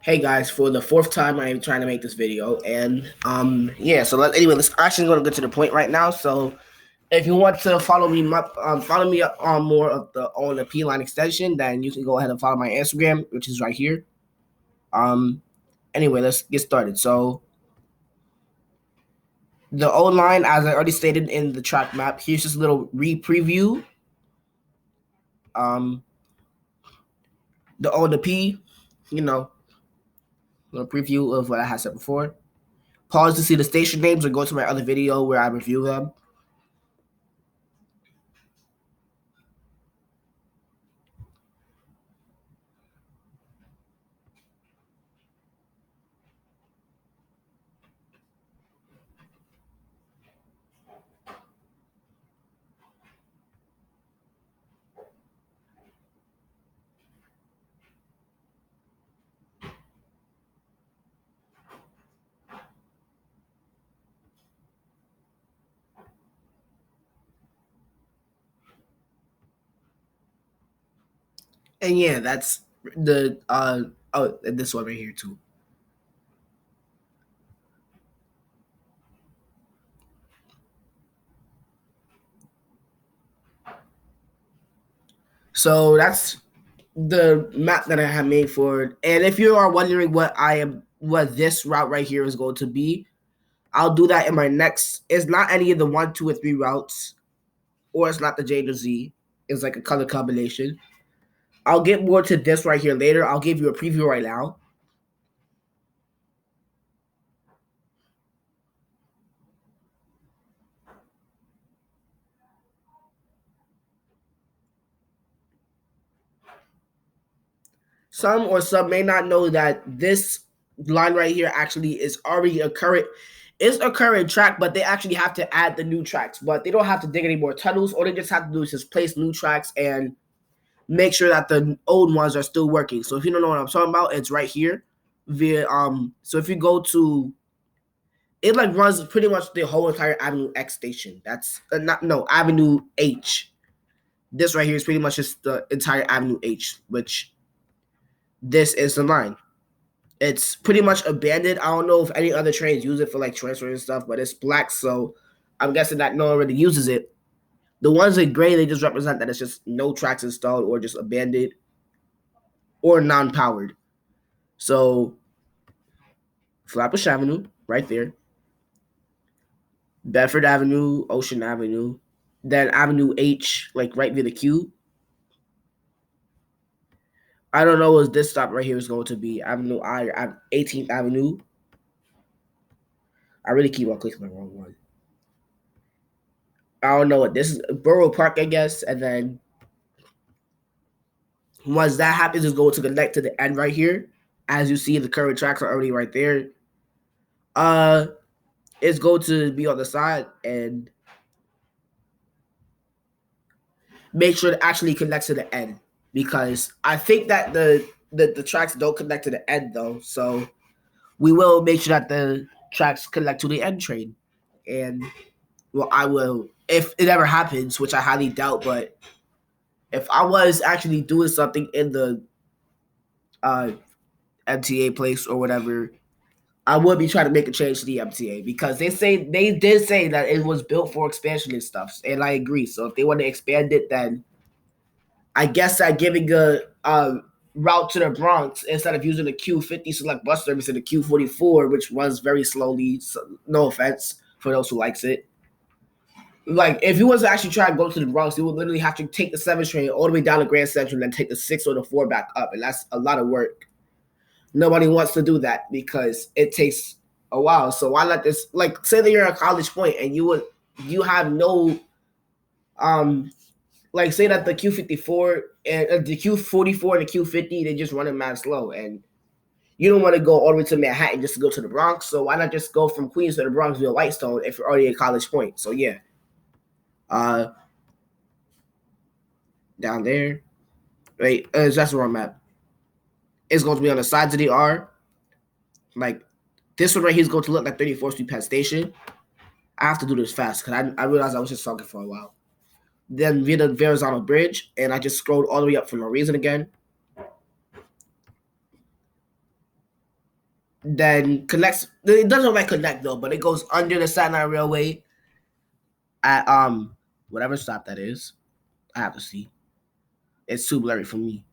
Hey guys, for the fourth time I am trying to make this video, and yeah. So let's actually going to get to the point right now. So if you want to follow me up on more of the P line extension, then you can go ahead and follow my Instagram, which is right here. Anyway, let's get started. So the O line, as I already stated in the track map, here's just a little preview. The O and the P, you know, a little preview of what I had said before. Pause to see the station names or go to my other video where I review them. And yeah, that's the and this one right here too. So that's the map that I have made for it. And if you are wondering what this route right here is going to be, I'll do that in my next. It's not any of the 1, 2, or 3 routes, or it's not the J to Z. It's like a color combination. I'll get more to this right here later. I'll give you a preview right now. Some may not know that this line right here actually is already a current track, but they actually have to add the new tracks. But they don't have to dig any more tunnels. All they just have to do is just place new tracks and make sure that the old ones are still working. So if you don't know what I'm talking about, it's right here. So if you go to, it like runs pretty much the whole entire Avenue X station. That's Avenue H. This right here is pretty much just the entire Avenue H, which this is the line. It's pretty much abandoned. I don't know if any other trains use it for like transfer and stuff, but it's black, so I'm guessing that no one really uses it. The ones in gray, they just represent that it's just no tracks installed or just abandoned or non-powered. So Flatbush Avenue, right there. Bedford Avenue, Ocean Avenue. Then Avenue H, like right near the Q. I don't know what this stop right here is going to be. Avenue I, 18th Avenue. I really keep on clicking the wrong one. I don't know what this is. Borough Park, I guess. And then once that happens, it's going to connect to the end right here. As you see, the current tracks are already right there. It's going to be on the side and make sure it actually connects to the end, because I think that the tracks don't connect to the end though. So we will make sure that the tracks connect to the end train. And well, I will, if it ever happens, which I highly doubt, but if I was actually doing something in the MTA place or whatever, I would be trying to make a change to the MTA, because they did say that it was built for expansion and stuff, and I agree. So if they want to expand it, then I guess that giving a route to the Bronx instead of using the Q50 select bus service and the Q44, which runs very slowly. So no offense for those who likes it. Like if you was to actually try to go to the Bronx, you would literally have to take the 7 train all the way down to Grand Central and then take the 6 or the 4 back up, and that's a lot of work. Nobody wants to do that because it takes a while. So why let this, like, say that you're at College Point and you have no like say that the Q54 and the Q44 and the Q50, they just running mad slow, and you don't want to go all the way to Manhattan just to go to the Bronx. So why not just go from Queens to the Bronx via Whitestone if you're already at College Point? So yeah, down there, right? That's the wrong map. It's going to be on the sides of the R. Like this one right here is going to look like 34th Street Penn Station. I have to do this fast because I realized I was just talking for a while. Then via the Verrazano Bridge, and I just scrolled all the way up for no reason again. then connects. It doesn't like connect though, but it goes under the Staten Island Railway at whatever stop that is. I have to see. It's too blurry for me.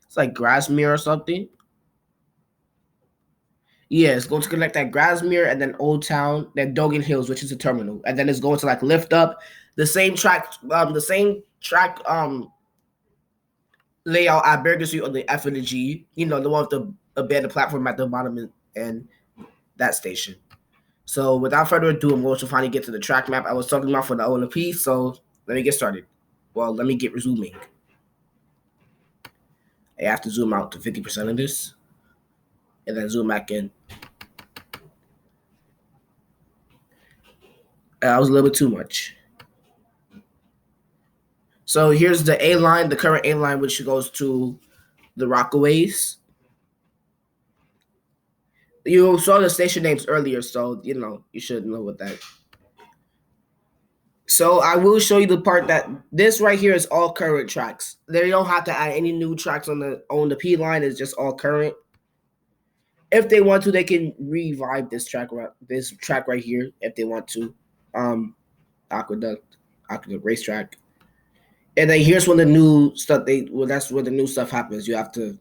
It's like Grasmere or something. Yeah, it's going to connect that Grasmere and then Old Town, then Dogan Hills, which is a terminal, and then it's going to like lift up the same track, layout at Bergen Street on the F and the G. You know, the one with the abandoned platform at the bottom and that station. So without further ado, I'm going to finally get to the track map I was talking about for the O and the P. So let me get started. Well, let me get resuming. I have to zoom out to 50% of this, and then zoom back in. That was a little bit too much. So here's the A line, the current A line, which goes to the Rockaways. You saw the station names earlier, so you know you should know what that. So I will show you the part that this right here is all current tracks. They don't have to add any new tracks on the P line. It's just all current. If they want to, they can revive this track right here if they want to. Aqueduct racetrack. And then here's when the new stuff that's where the new stuff happens. You have to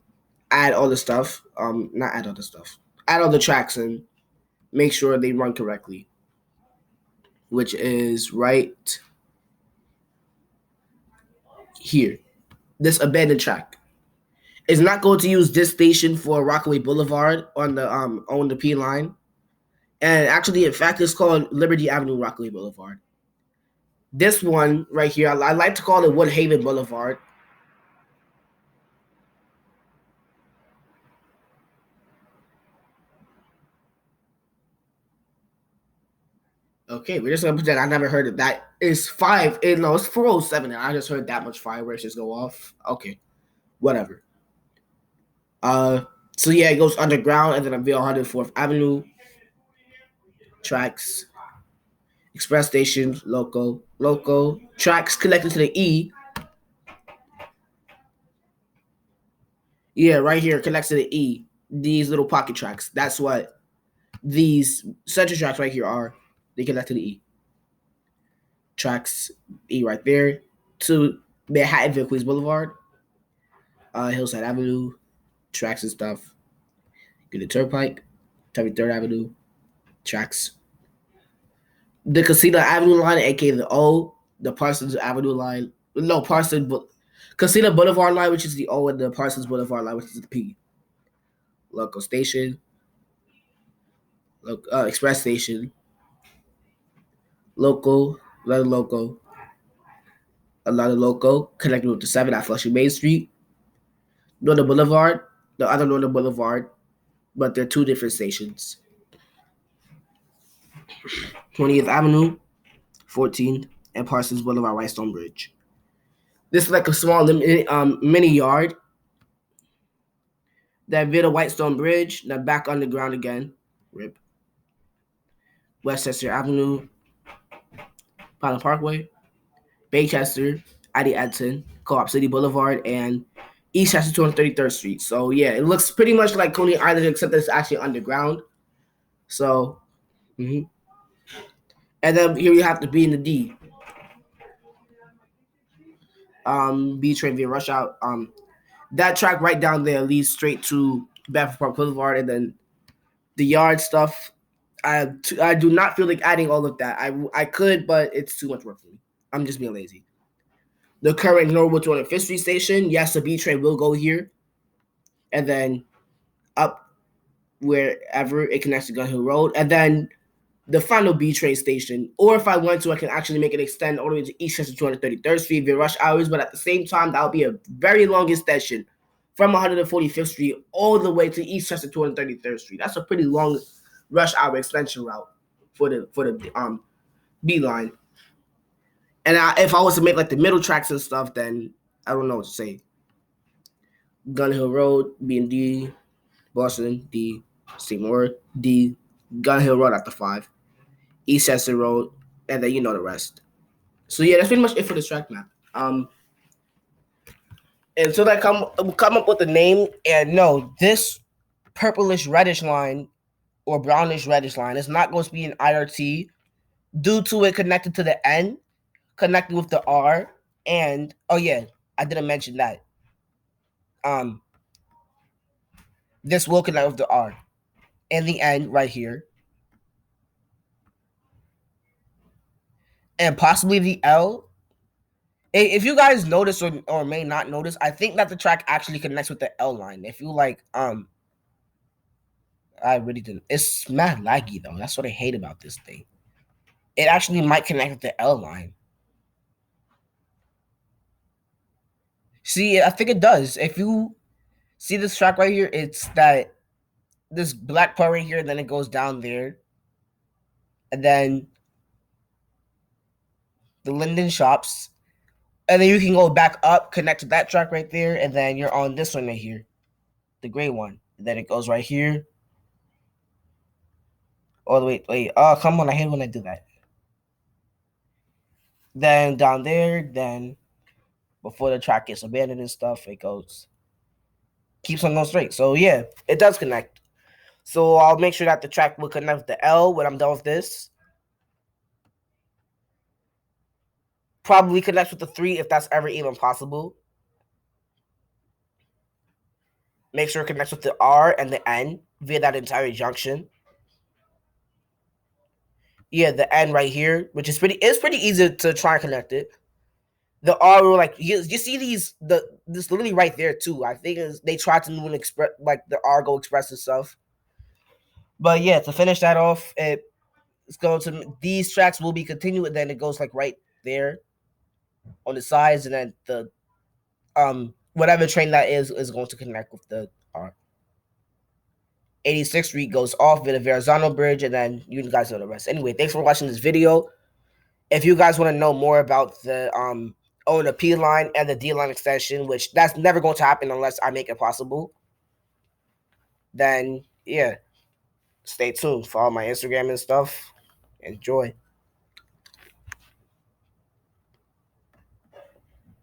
add all the stuff. Not add all the stuff. Add all the tracks and make sure they run correctly. Which is right here. This abandoned track. It's not going to use this station for Rockaway Boulevard on the P line. And actually, in fact, it's called Liberty Avenue Rockaway Boulevard. This one right here, I like to call it Woodhaven Boulevard. Okay, we're just gonna pretend I never heard of that. It's 407, and I just heard that much fireworks just go off. Okay, whatever. So yeah, it goes underground and then unveil 104th Avenue tracks, express station, local tracks connected to the E. Yeah, right here connects to the E. These little pocket tracks. That's what these center tracks right here are. They connect to the E. Tracks E right there to Manhattanville Queens Boulevard, Hillside Avenue, tracks and stuff. Get the Turnpike, 33rd Avenue, tracks. The Casino Avenue line, aka the O, the Parsons Avenue line. No, Casino Boulevard line, which is the O, and the Parsons Boulevard line, which is the P. Local station, express station, another local, connected with the 7 at Flushing Main Street. Northern Boulevard, the other Northern Boulevard, but they're two different stations. 20th Avenue, 14th, and Parsons Boulevard, Whitestone Bridge. This is like a small mini yard. That bit of Whitestone Bridge, then back underground again. RIP. Westchester Avenue, Pilot Parkway, Baychester, Addie Edson, Co-op City Boulevard, and Eastchester 233rd Street. So yeah, it looks pretty much like Coney Island, except that it's actually underground. So, and then here you have the B and the D. B train via rush out. That track right down there leads straight to Bedford Park Boulevard, and then the yard stuff. I do not feel like adding all of that. I could, but it's too much work for me. I'm just being lazy. The current Norwood 205th Street station, yes, the B train will go here, and then up wherever it connects to Gun Hill Road, and then the final B train station. Or if I want to, I can actually make it extend all the way to Eastchester 233rd Street via rush hours, but at the same time, that would be a very long extension from 145th Street all the way to Eastchester 233rd Street. That's a pretty long rush hour extension route for the B line. And if I was to make like the middle tracks and stuff, then I don't know what to say. Gun Hill Road, B and D, Boston, D, Seymour, D, Gun Hill Road after 5, Eastchester Road, and then you know the rest. So yeah, that's pretty much it for this track map. And so that come up with a name, and no, this purplish reddish line or brownish reddish line is not going to be an IRT due to it connected to the N, connected with the R, and oh yeah, I didn't mention that. This will connect with the R and the N right here, and possibly the L. If you guys notice or may not notice, I think that the track actually connects with the L line. If you like, I really didn't. It's mad laggy though. That's what I hate about this thing. It actually might connect with the L line. See, I think it does. If you see this track right here, it's that this black part right here, and then it goes down there, and then the Linden Shops, and then you can go back up, connect to that track right there, and then you're on this one right here, the gray one. And then it goes right here. Oh, wait. Oh, come on. I hate when I do that. Then down there, then before the track gets abandoned and stuff, it keeps on going straight. So yeah, it does connect. So I'll make sure that the track will connect with the L when I'm done with this. Probably connects with the 3 if that's ever even possible. Make sure it connects with the R and the N via that entire junction. Yeah, the N right here, which is pretty easy to try and connect it. The R, like you see this literally right there too. I think they tried to move and express like the Argo Express and stuff. But yeah, to finish that off, it's going to these tracks will be continued, and then it goes like right there on the sides, and then the whatever train that is going to connect with the R. 86th Street goes off via the Verrazano Bridge, and then you guys know the rest. Anyway, thanks for watching this video. If you guys want to know more about the the P line and the D line extension, which that's never going to happen unless I make it possible, then yeah, stay tuned. Follow my Instagram and stuff. Enjoy.